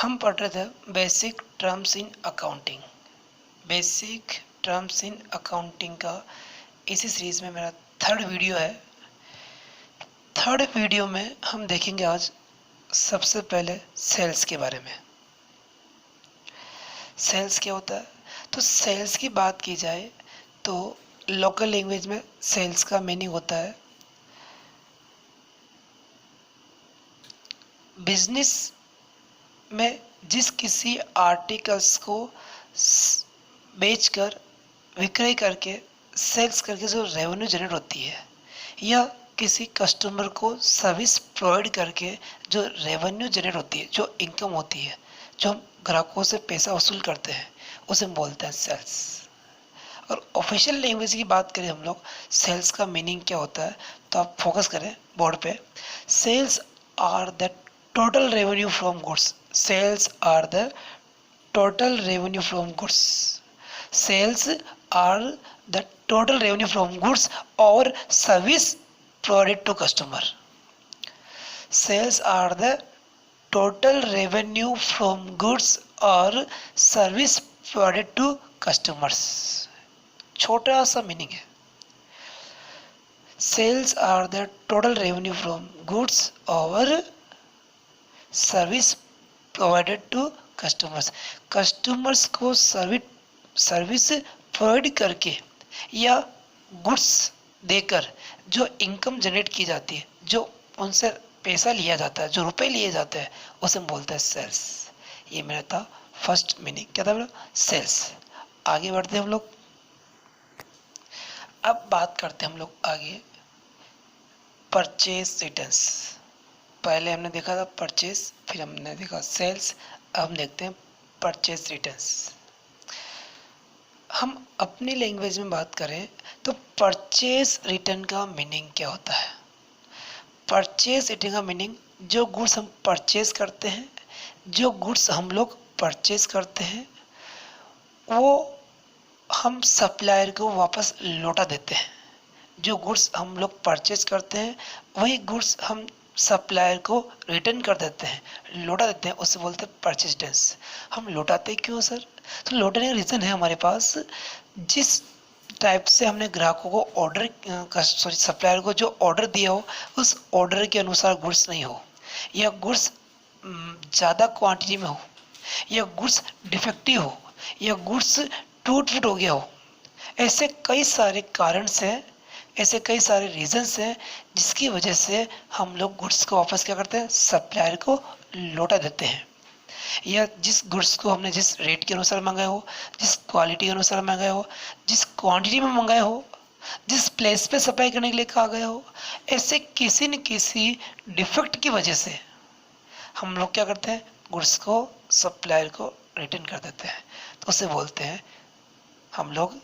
हम पढ़ रहे थे basic terms in accounting. Basic terms in accounting का इसी सीरीज में मेरा थर्ड वीडियो है। थर्ड वीडियो में हम देखेंगे आज सबसे पहले सेल्स के बारे में। सेल्स क्या होता है? तो सेल्स की बात की जाए तो लोकल लैंग्वेज में सेल्स का मीनिंग होता है बिजनेस में जिस किसी आर्टिकल्स को बेचकर विक्रय करके सेल्स करके जो रेवेन्यू जनरेट होती है, या किसी कस्टमर को सर्विस प्रोवाइड करके जो रेवेन्यू जनरेट होती है, जो इनकम होती है, जो हम ग्राहकों से पैसा वसूल करते हैं, उसे हम बोलते हैं सेल्स। और ऑफिशियल लैंग्वेज की बात करें हम लोग, सेल्स का मीनिंग क्या होता है, तो आप फोकस करें बोर्ड पे। Sales are the total revenue from goods. Sales are the total revenue from goods. Sales are the total revenue from goods or service provided to customer. Sales are the total revenue from goods or service provided to customers. छोटा सा meaning है। Sales are the total revenue from goods or service provided to customers को service provide करके या goods देकर जो income generate की जाती है, जो उनसे पैसा लिया जाता है, जो रुपए लिए जाते हैं, उसे हम बोलते हैं सेल्स। ये मेरा था फर्स्ट मीनिंग। क्या था मेरा? सेल्स। आगे बढ़ते हैं हम लोग। अब बात करते हैं हम लोग आगे परचेज रिटर्न्स। पहले हमने देखा था परचेज, फिर हमने देखा सेल्स, अब हम देखते हैं परचेज रिटर्न्स। हम अपनी लैंग्वेज में बात करें तो परचेज रिटर्न का मीनिंग क्या होता है? परचेज रिटर्न का मीनिंग, जो गुड्स हम परचेज करते हैं, जो गुड्स हम लोग परचेज करते हैं, वो हम सप्लायर को वापस लौटा देते हैं। जो गुड्स हम लोग परचेज करते हैं, वही गुड्स हम सप्लायर को रिटर्न कर देते हैं, लौटा देते हैं, उसे बोलते हैं परचेज रिटर्न्स। हम लौटाते क्यों सर? तो लौटाने का रीज़न है हमारे पास, जिस टाइप से हमने ग्राहकों को ऑर्डर सप्लायर को जो ऑर्डर दिया हो, उस ऑर्डर के अनुसार गुड्स नहीं हो, या गुड्स ज़्यादा क्वांटिटी में हो, या गुड्स डिफेक्टिव हो, या गुड्स टूट फूट हो गया हो। ऐसे कई सारे कारण से, ऐसे कई सारे रीजंस हैं जिसकी वजह से हम लोग गुड्स को वापस क्या करते हैं? सप्लायर को लौटा देते हैं। या जिस गुड्स को हमने जिस रेट के अनुसार मंगाया हो, जिस क्वालिटी के अनुसार मंगाया हो, जिस क्वांटिटी में मंगाया हो, जिस प्लेस पे सप्लाई करने के लिए कहा गया हो, ऐसे किसी न किसी डिफेक्ट की वजह से हम लोग क्या करते हैं? गुड्स को सप्लायर को रिटर्न कर देते हैं। तो उसे बोलते हैं हम लोग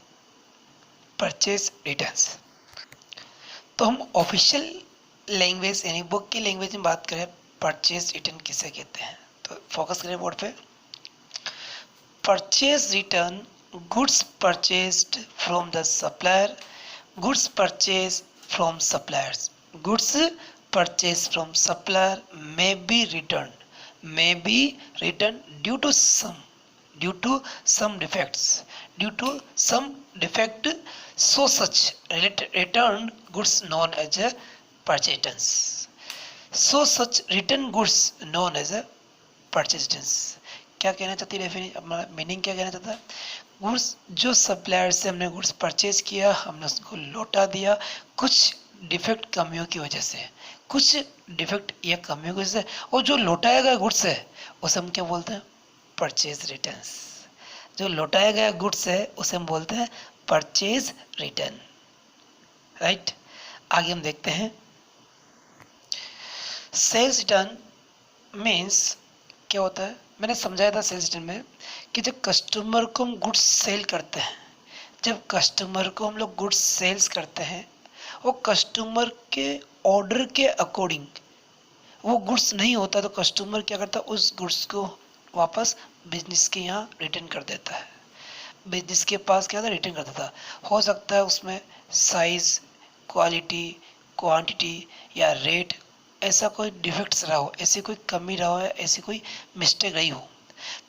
परचेज रिटर्न्स। तो हम ऑफिशियल लैंग्वेज यानी बुक की लैंग्वेज में बात करें, परचेज रिटर्न किसे कहते हैं, तो फोकस करें बोर्ड पे। Purchase return, goods purchased from the supplier, goods purchase from suppliers. Goods purchase from supplier may be returned due to some defect, so such returned goods known as a purchase returns. So such return goods known as a purchase returns. क्या कहना चाहती है हमारा meaning? क्या कहना चाहता है? Goods जो सप्लायर से हमने गुड्स परचेज किया, हमने उसको लौटा दिया कुछ डिफेक्ट कमियों की वजह से, कुछ डिफेक्ट या कमियों की वजह से, और जो लौटाया गया गुड्स है उसे हम क्या बोलते हैं? Purchase returns. जो लौटाया गया गुड्स है उसे हम बोलते हैं परचेज रिटर्न। राइट। आगे हम देखते हैं सेल्स रिटर्न मीन्स क्या होता है। मैंने समझाया था सेल्स रिटर्न में कि जब कस्टमर को हम गुड्स सेल करते हैं, जब कस्टमर को हम लोग गुड्स सेल्स करते हैं, वो कस्टमर के ऑर्डर के अकॉर्डिंग वो गुड्स नहीं होता, तो कस्टमर क्या करता है? उस गुड्स को वापस बिजनेस के यहाँ रिटर्न कर देता है। बिजनेस के पास क्या था? रिटर्न कर देता है। हो सकता है उसमें साइज, क्वालिटी, क्वांटिटी या रेट ऐसा कोई डिफेक्ट्स रहा हो, ऐसी कोई कमी रहा हो, ऐसी कोई मिस्टेक रही हो,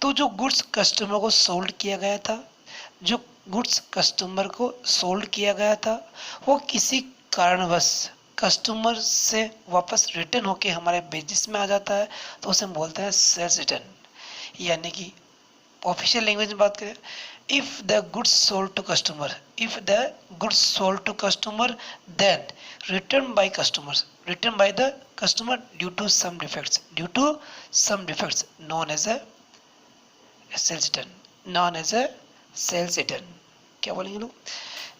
तो जो गुड्स कस्टमर को सोल्ड किया गया था, जो गुड्स कस्टमर को सोल्ड किया गया था, वो किसी कारणवश कस्टमर से वापस रिटर्न होके हमारे बिजनेस में आ जाता है, तो उसे हम बोलते हैं सेल्स रिटर्न। यानी कि ऑफिशियल लैंग्वेज में बात करें, if the goods sold to customer, if the goods sold to customer, then return by the customer due to some defects known as a sales return, known as a sales return. क्या बोलेंगे लोग?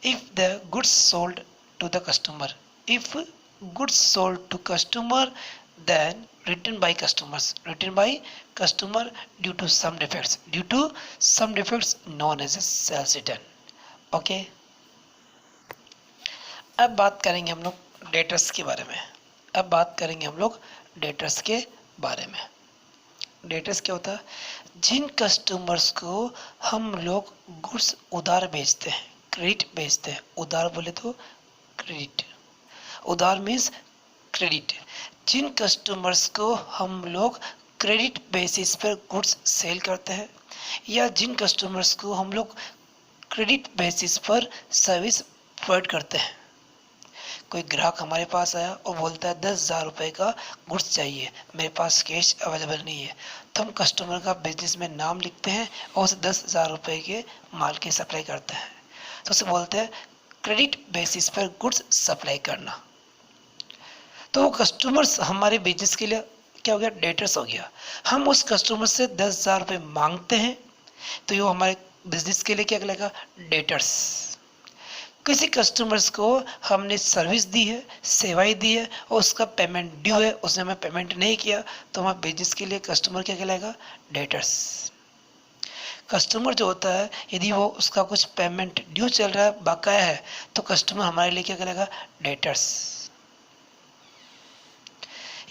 If the goods sold to the customer, if goods sold to customer, then written by customer due to some defects known as a sales return। Okay, अब बात करेंगे हम लोग debtors के बारे में। डेटर्स के बारे में। डेटर्स क्या होता है? जिन कस्टमर्स को हम लोग गुड्स उधार बेचते हैं, क्रेडिट बेचते हैं, उधार बोले तो क्रेडिट, उधार मीन्स क्रेडिट। जिन कस्टमर्स को हम लोग क्रेडिट बेसिस पर गुड्स सेल करते हैं, या जिन कस्टमर्स को हम लोग क्रेडिट बेसिस पर सर्विस प्रोवाइड करते हैं। कोई ग्राहक हमारे पास आया और बोलता है 10,000 रुपये का गुड्स चाहिए, मेरे पास कैश अवेलेबल नहीं है, तो हम कस्टमर का बिजनेस में नाम लिखते हैं और उसे 10,000 रुपये के माल की सप्लाई करते हैं, तो उसे बोलते हैं क्रेडिट बेसिस पर गुड्स सप्लाई करना। तो वो कस्टमर्स हमारे बिजनेस के लिए क्या हो गया? डेटर्स हो गया। हम उस कस्टमर से 10,000 रुपये मांगते हैं, तो ये हमारे बिजनेस के लिए क्या कहलाएगा? डेटर्स। किसी कस्टमर्स को हमने सर्विस दी है, सेवाएं दी है और उसका पेमेंट ड्यू है, उसने हमें पेमेंट नहीं किया, तो हमारे बिजनेस के लिए कस्टमर क्या कहलाएगा? डेटर्स। कस्टमर जो होता है, यदि वो उसका कुछ पेमेंट ड्यू चल रहा है, बकाया है, तो कस्टमर हमारे लिए क्या कहलाएगा? डेटर्स।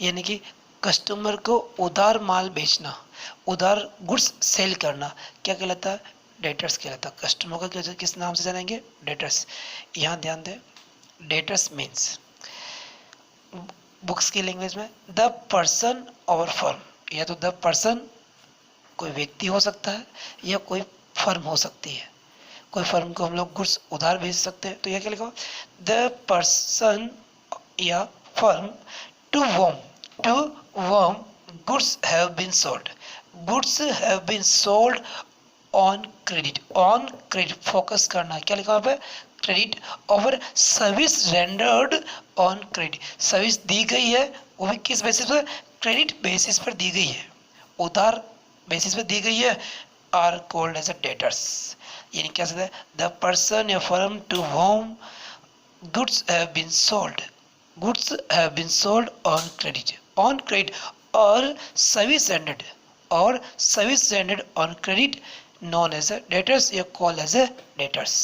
यानी कि कस्टमर को उधार माल बेचना, उधार गुड्स सेल करना क्या कहलाता है? डेटर्स कहलाता है। कस्टमर का किस नाम से जानेंगे? डेटर्स। यहाँ ध्यान दें, डेटर्स मीन्स बुक्स की लैंग्वेज में द पर्सन और फर्म, या तो द पर्सन कोई व्यक्ति हो सकता है या कोई फर्म हो सकती है। कोई फर्म को हम लोग गुड्स उधार भेज सकते हैं, तो यह क्या लिखा? द पर्सन या firm to whom goods have been sold on credit, focus करना, क्या लिखा पे? क्रेडिट। और service rendered on credit, service दी गई है, वो भी किस बेसिस पर? क्रेडिट बेसिस पर दी गई है, उधार बेसिस पर दी गई है, are called as a debtors. यानी क्या सकता है? द पर्सन या firm to whom goods have been sold on credit or service rendered on credit known as a debtors या called as a debtors।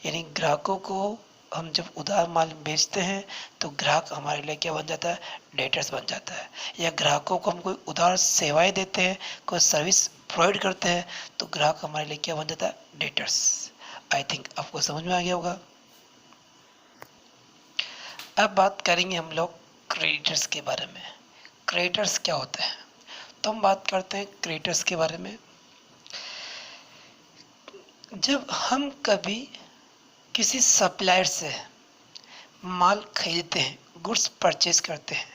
यानी ग्राहकों को हम जब उधार माल बेचते हैं तो ग्राहक हमारे लिए क्या बन जाता है? डेटर्स बन जाता है। या ग्राहकों को हम कोई उधार सेवाएं देते हैं, कोई सर्विस प्रोवाइड करते हैं, तो ग्राहक हमारे लिए क्या बन जाता है? डेटर्स। आई थिंक आपको समझ में आ गया होगा। अब बात करेंगे हम लोग क्रेडिटर्स के बारे में। क्रेडिटर्स क्या होता है? तो हम बात करते हैं क्रेडिटर्स के बारे में। जब हम कभी किसी सप्लायर से माल खरीदते हैं, गुड्स परचेज करते हैं,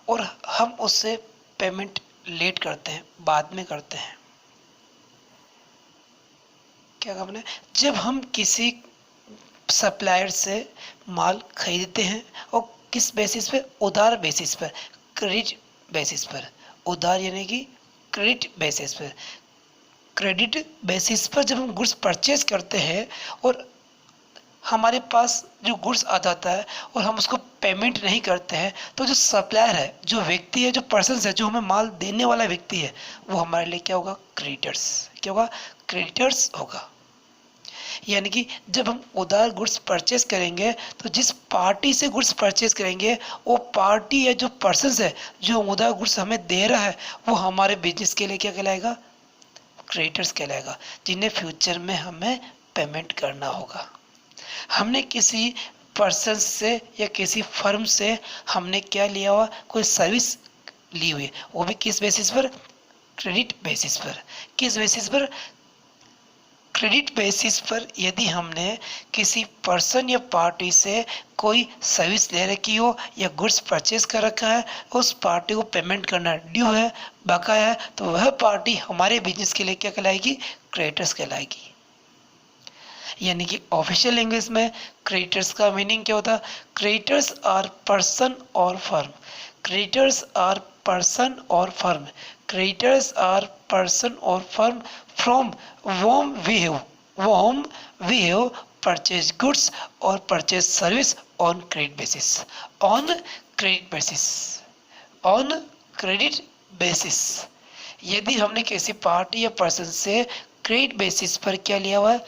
और हम उससे पेमेंट लेट करते हैं, बाद में करते हैं, क्या काम है? जब हम किसी सप्लायर से माल खरीदते हैं और किस बेसिस पे? उधार बेसिस पर, क्रेडिट बेसिस पर। उधार यानी कि क्रेडिट बेसिस पर। क्रेडिट बेसिस पर जब हम गुड्स परचेज करते हैं और हमारे पास जो गुड्स आ जाता है और हम उसको पेमेंट नहीं करते हैं, तो जो सप्लायर है, जो व्यक्ति है, जो पर्सन है, जो हमें माल देने वाला व्यक्ति है, वो हमारे लिए क्या होगा? क्रेडिटर्स। क्या होगा? क्रेडिटर्स होगा। यानी कि जब हम उधार गुड्स परचेज करेंगे, तो जिस पार्टी से गुड्स परचेज करेंगे, वो पार्टी या जो पर्सन है जो उधार गुड्स हमें दे रहा है, वो हमारे बिजनेस के लिए क्या कहलाएगा? क्रेडिटर्स कहलाएगा, जिन्हें फ्यूचर में हमें पेमेंट करना होगा। हमने किसी पर्सन से या किसी फर्म से हमने क्या लिया हुआ, कोई सर्विस ली हुई है, वो भी किस बेसिस पर, क्रेडिट बेसिस पर। किस बेसिस पर, क्रेडिट बेसिस पर। यदि हमने किसी पर्सन या पार्टी से कोई सर्विस ले रखी हो या गुड्स परचेज कर रखा है, उस पार्टी को पेमेंट करना ड्यू है, बकाया है, तो वह पार्टी हमारे बिजनेस के लिए क्या कहलाएगी, क्रेडिटर्स कहलाएगी। यानी कि ऑफिशियल लैंग्वेज में क्रेडिटर्स का मीनिंग क्या होता है, क्रेडिटर्स आर पर्सन और फर्म। क्रेडिटर्स आर पर्सन और फर्म। क्रेडिटर्स आर पर्सन और firm from whom we have purchased goods or purchased service on credit basis, on credit basis, on credit basis। यदि हमने किसी party या person से credit basis पर क्या लिया हुआ है,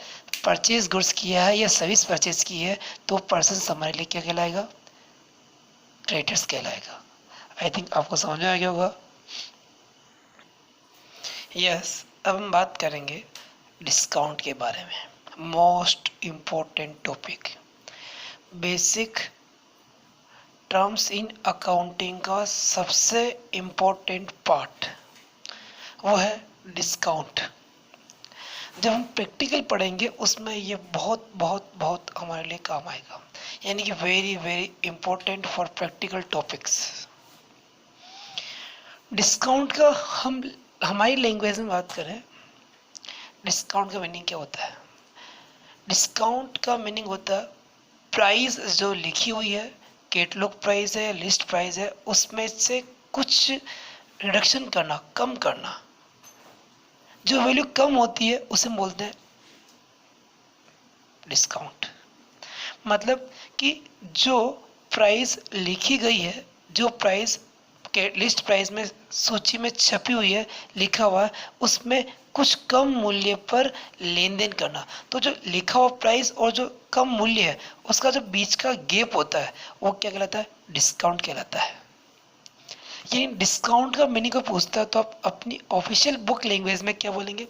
परचेज गुड्स किया है या सर्विस परचेज की है, तो पर्सन हमारे लिए क्या कहलाएगा, क्रेडिटर्स कहलाएगा। आई थिंक आपको समझ में आ गया होगा। यस, अब हम बात करेंगे डिस्काउंट के बारे में। Most important topic, basic terms in accounting का सबसे इम्पोर्टेंट पार्ट वो है डिस्काउंट। जब हम प्रैक्टिकल पढ़ेंगे उसमें ये बहुत बहुत बहुत हमारे लिए काम आएगा, यानी कि very very important for practical topics. Discount का हम हमारी लैंग्वेज में बात करें, डिस्काउंट का मीनिंग क्या होता है। डिस्काउंट का मीनिंग होता है प्राइस जो लिखी हुई है, कैटलॉग प्राइस है, लिस्ट प्राइस है, उसमें से कुछ रिडक्शन करना, कम करना। जो वैल्यू कम होती है उसे बोलते हैं डिस्काउंट। मतलब कि जो प्राइस लिखी गई है, जो प्राइस के लिस्ट प्राइस में सूची में छपी हुई है, लिखा हुआ है, उसमें कुछ कम मूल्य पर लेन देन करना। तो जो लिखा हुआ प्राइस और जो कम मूल्य है उसका जो बीच का गैप होता है वो क्या कहलाता है, डिस्काउंट कहलाता है। ये डिस्काउंट का मीनिंग को पूछता है तो आप अपनी ऑफिशियल बुक लैंग्वेज में क्या बोलेंगे,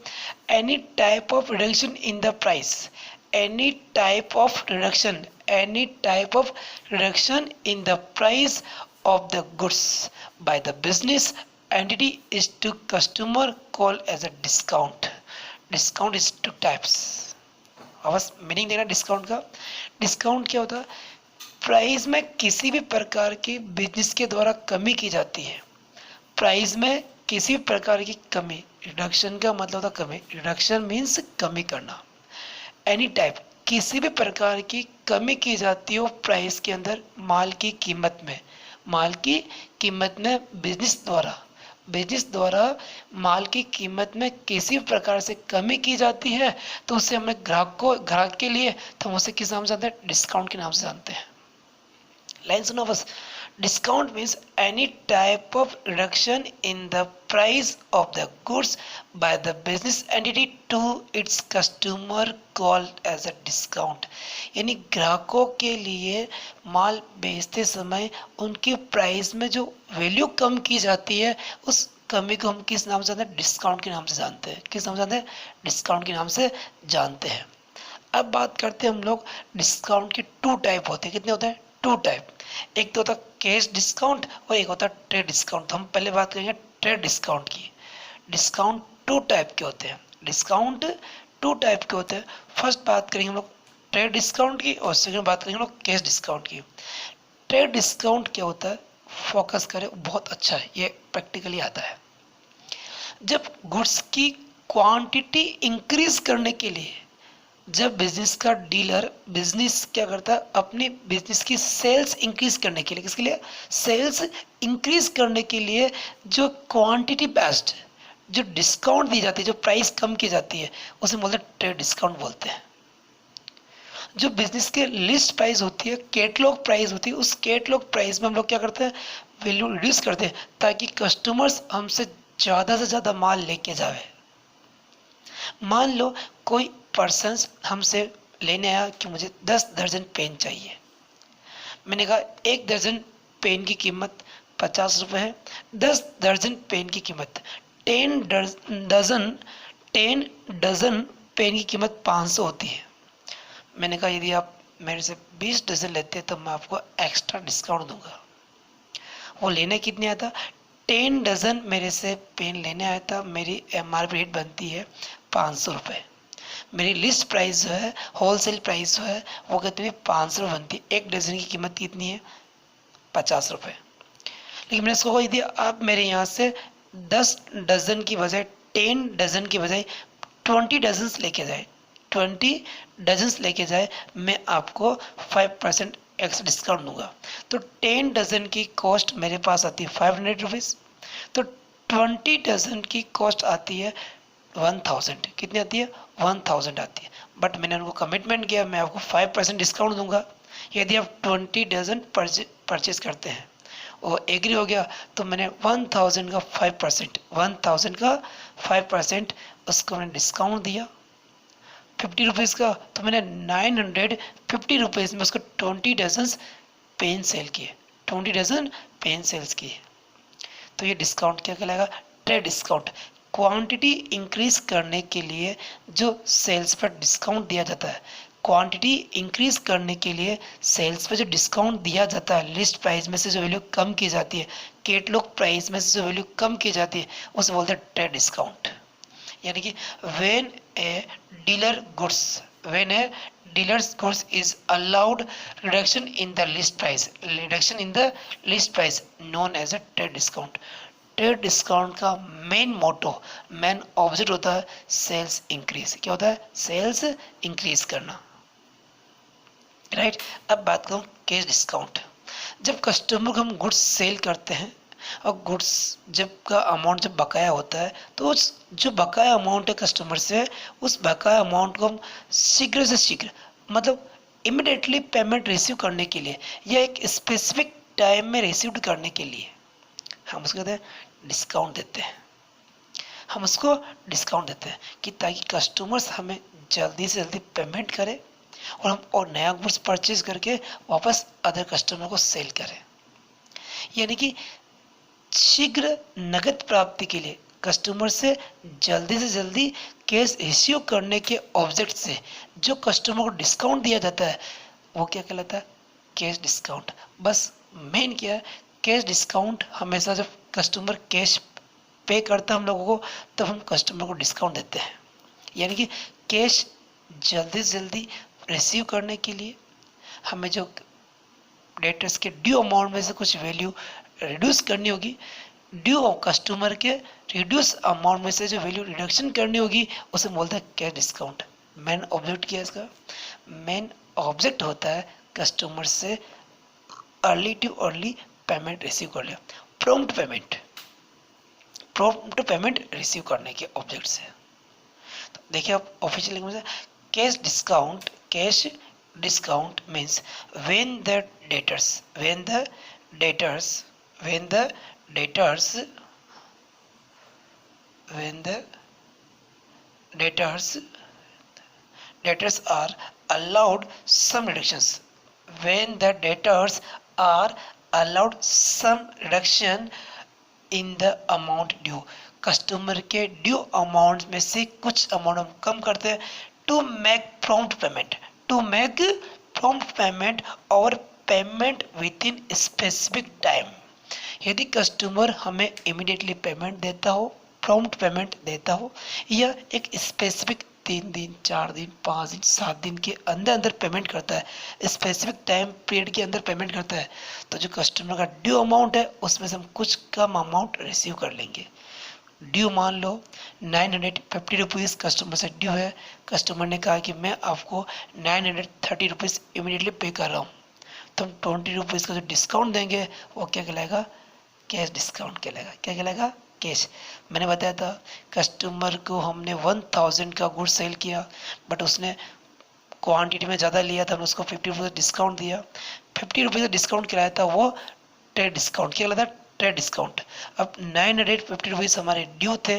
any type of reduction in the price, any type of reduction, any type of reduction in the price of the goods by the business entity is to customer called as a discount. Discount is two types। अब बस meaning देना discount का। Discount क्या होता है, price में किसी भी प्रकार की बिजनेस के द्वारा कमी की जाती है। प्राइस में किसी भी प्रकार की कमी, रिडक्शन का मतलब होता कमी, रिडक्शन मीन्स कमी करना। एनी टाइप, किसी भी प्रकार की कमी की जाती हो प्राइस के अंदर, माल की कीमत में, माल की कीमत में बिजनेस द्वारा माल की कीमत में किसी भी प्रकार से कमी की जाती है तो उसे हमें ग्राहक के लिए तो हम उसे किस नाम से जानते हैं, डिस्काउंट के नाम से जानते हैं। लाइन सुनो बस। Discount means any type of reduction in the price of the goods by the business entity to its customer called as a discount. यानी ग्राहकों के लिए माल बेचते समय उनकी प्राइस में जो वैल्यू कम की जाती है उस कमी को हम किस नाम से जानते हैं, डिस्काउंट के नाम से जानते हैं। किस नाम से जानते हैं, डिस्काउंट के नाम से जानते हैं। अब बात करते हैं हम लोग, डिस्काउंट के टू टाइप होते हैं। कितने होते हैं, टू टाइप। एक तो होता है कैश डिस्काउंट और एक होता है ट्रेड डिस्काउंट। तो हम पहले बात करेंगे ट्रेड डिस्काउंट की। डिस्काउंट टू टाइप के होते हैं, डिस्काउंट टू टाइप के होते हैं। फर्स्ट बात करेंगे हम लोग ट्रेड डिस्काउंट की और सेकंड बात करेंगे हम लोग कैश डिस्काउंट की। ट्रेड डिस्काउंट क्या होता है, फोकस करें, बहुत अच्छा है, ये प्रैक्टिकली आता है। जब गुड्स की क्वांटिटी इंक्रीज करने के लिए, जब बिजनेस का डीलर बिजनेस क्या करता है, अपनी बिजनेस की सेल्स इंक्रीज करने के लिए, किसके लिए, सेल्स इंक्रीज करने के लिए जो क्वांटिटी बेस्ड जो डिस्काउंट दी जाती है, जो प्राइस कम की जाती है, उसे बोलते हैं ट्रेड डिस्काउंट बोलते हैं। जो बिजनेस के लिस्ट प्राइस होती है, कैटलॉग प्राइस होती है, उस कैटलॉग प्राइस में हम लोग क्या करते हैं, वैल्यू रिड्यूस करते हैं ताकि कस्टमर्स हमसे ज़्यादा से ज़्यादा माल लेके जावे। मान लो कोई पर्सन हमसे लेने आया कि मुझे 10 दर्जन पेन चाहिए। मैंने कहा 1 दर्जन पेन की कीमत 50 रुपये है, 10 दर्जन पेन की कीमत 10 डजन पेन की कीमत 500 होती है। मैंने कहा यदि आप मेरे से 20 डजन लेते हैं तो मैं आपको एक्स्ट्रा डिस्काउंट दूंगा। वो लेने कितने आया था? 10 डजन मेरे से पेन लेने आया था। मेरी MRP रेट बनती है 500 रुपये। मेरी लिस्ट प्राइस जो है, होलसेल प्राइस जो है, वो कितनी 500 बनती है। एक डजन की कीमत कितनी है? 50 रुपये। लेकिन मैंने इसको कह दिया आप मेरे यहाँ से 10 डजन की बजाय 10 डजन की बजाय 20 डजन्स लेके जाए, 20 डजन्स लेके जाए, मैं आपको 5% एक्स्ट्रा डिस्काउंट दूंगा। तो 10 डजन की कॉस्ट मेरे पास आती है 500 रुपीज़, तो 20 डजन की कॉस्ट आती है 1000। कितनी आती है? 1000 आती है। बट मैंने उनको कमिटमेंट किया मैं आपको 5% डिस्काउंट दूंगा यदि आप 20 डजन परचेज करते हैं। और एग्री हो गया तो मैंने 1000 का 5%, 1000 का 5% उसको मैंने डिस्काउंट दिया 50 रुपीज़ का। तो मैंने 950 रुपीज़ में उसको 20 डजन पेन सेल किए, 20 डजन पेन सेल्स किए। तो ये डिस्काउंट क्या कहलाएगा? Trade discount. क्वांटिटी इंक्रीज करने के लिए जो सेल्स पर डिस्काउंट दिया जाता है, क्वांटिटी इंक्रीज करने के लिए सेल्स पे जो डिस्काउंट दिया जाता है, लिस्ट प्राइस में से जो वैल्यू कम की जाती है, कैटलॉग प्राइस में से जो वैल्यू कम की जाती है, उसे बोलते हैं ट्रेड डिस्काउंट। यानी कि when a dealer goods, when a dealers goods is allowed reduction in the list price, reduction in the list price known as a trade discount. Trade discount का मेन मोटो, मेन ऑब्जेक्ट होता है sales increase. क्या होता है? Sales increase करना, right. अब बात करूँ कैश डिस्काउंट। जब कस्टमर को हम गुड्स सेल करते हैं और गुड्स जब का अमाउंट जब बकाया होता है, तो उस जो बकाया अमाउंट है कस्टमर से, उस बकाया अमाउंट को हम शीघ्र से शीघ्र, मतलब इमिडिएटली पेमेंट रिसीव करने के लिए या एक स्पेसिफिक टाइम में रिसीव करने के लिए हम उसको कहते हैं डिस्काउंट देते हैं। हम उसको डिस्काउंट देते हैं कि ताकि कस्टमर्स हमें जल्दी से जल्दी पेमेंट करें और हम और नया गुड्स परचेज करके वापस अदर कस्टमर को सेल करें। यानी कि शीघ्र नगद प्राप्ति के लिए कस्टमर से जल्दी कैश इश्यू करने के ऑब्जेक्ट से जो कस्टमर को डिस्काउंट दिया जाता है वो क्या कहलाता है? Cash discount. बस मेन क्या है? कैश डिस्काउंट हमेशा जब कस्टमर कैश पे करता है हम लोगों को, तब हम कस्टमर को डिस्काउंट देते हैं। यानी कि कैश जल्दी से जल्दी रिसीव करने के लिए हमें जो डेटर्स के ड्यू अमाउंट में से कुछ वैल्यू रिड्यूस करनी होगी, ड्यू कस्टमर के रिड्यूस अमाउंट में से जो वैल्यू रिडक्शन करनी होगी, उसे बोलते हैं कैश डिस्काउंट। मेन ऑब्जेक्ट क्या है इसका? मेन ऑब्जेक्ट होता है कस्टमर से early too early payment receive कर लिया, प्रॉम्प्ट पेमेंट रिसीव करने के ऑब्जेक्ट से। तो देखिए आप ऑफिशियल लैंग्वेज में cash discount means when the debtors are allowed some reductions, when the debtors are allowed some reduction in the amount due, customer के ड्यू अमाउंट में से कुछ अमाउंट हम कम करते हैं टू मेक प्रॉम्प्ट पेमेंट और payment with in specific time. यदि customer हमें इमीडिएटली पेमेंट देता हो, प्रॉम्प्ट पेमेंट देता हो, या एक स्पेसिफिक 3 दिन 4 दिन 5 दिन 7 दिन के अंदर अंदर पेमेंट करता है, स्पेसिफिक टाइम पीरियड के अंदर पेमेंट करता है, तो जो कस्टमर का ड्यू अमाउंट है उसमें से हम कुछ कम अमाउंट रिसीव कर लेंगे। ड्यू मान लो 950 रुपीज़ कस्टमर से ड्यू है, कस्टमर ने कहा कि मैं आपको 930 रुपीज़ इमीडिएटली पे कर रहा हूँ, तो हम 20 रुपीज़ का जो डिस्काउंट देंगे वो क्या कहलाएगा? कैश डिस्काउंट कहलाएगा। क्या कहलाएगा? कैश। मैंने बताया था कस्टमर को हमने 1000 का गुड सेल किया, बट उसने क्वांटिटी में ज़्यादा लिया था, हमने उसको 50 रुपीज़ डिस्काउंट दिया। 50 रुपीज़ डिस्काउंट कराया था, वो ट्रेड डिस्काउंट। क्या कहलाता? Trade discount. अब 950 रुपीज़ हमारे ड्यू थे,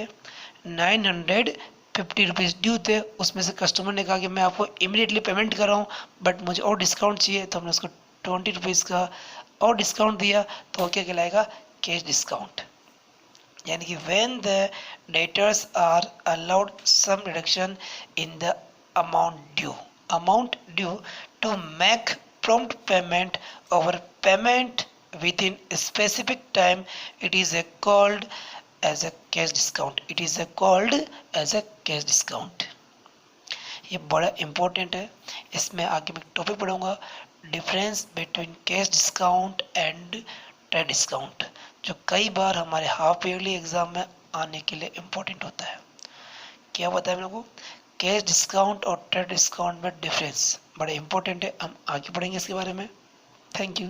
950 रुपीज़ ड्यू थे, उसमें से कस्टमर ने कहा कि मैं आपको इमीडिएटली पेमेंट कर रहा हूँ बट मुझे और डिस्काउंट चाहिए, तो हमने उसको 20 रुपीज़ का और डिस्काउंट दिया, तो क्या कहलाएगा? Cash discount. यानी कि when the debtors are allowed some reduction in the amount due to make prompt payment or payment within a specific time, it is a called as a cash discount. It is a called as a cash discount. ये बड़ा important है। इसमें आगे मैं topic पढ़ूंगा, difference between cash discount and trade discount, जो कई बार हमारे हाफ ईयरली एग्जाम में आने के लिए इम्पोर्टेंट होता है। क्या बताया हम लोग को, कैश डिस्काउंट और ट्रेड डिस्काउंट में डिफरेंस बड़ा इंपॉर्टेंट है। हम आगे पढ़ेंगे इसके बारे में। Thank you.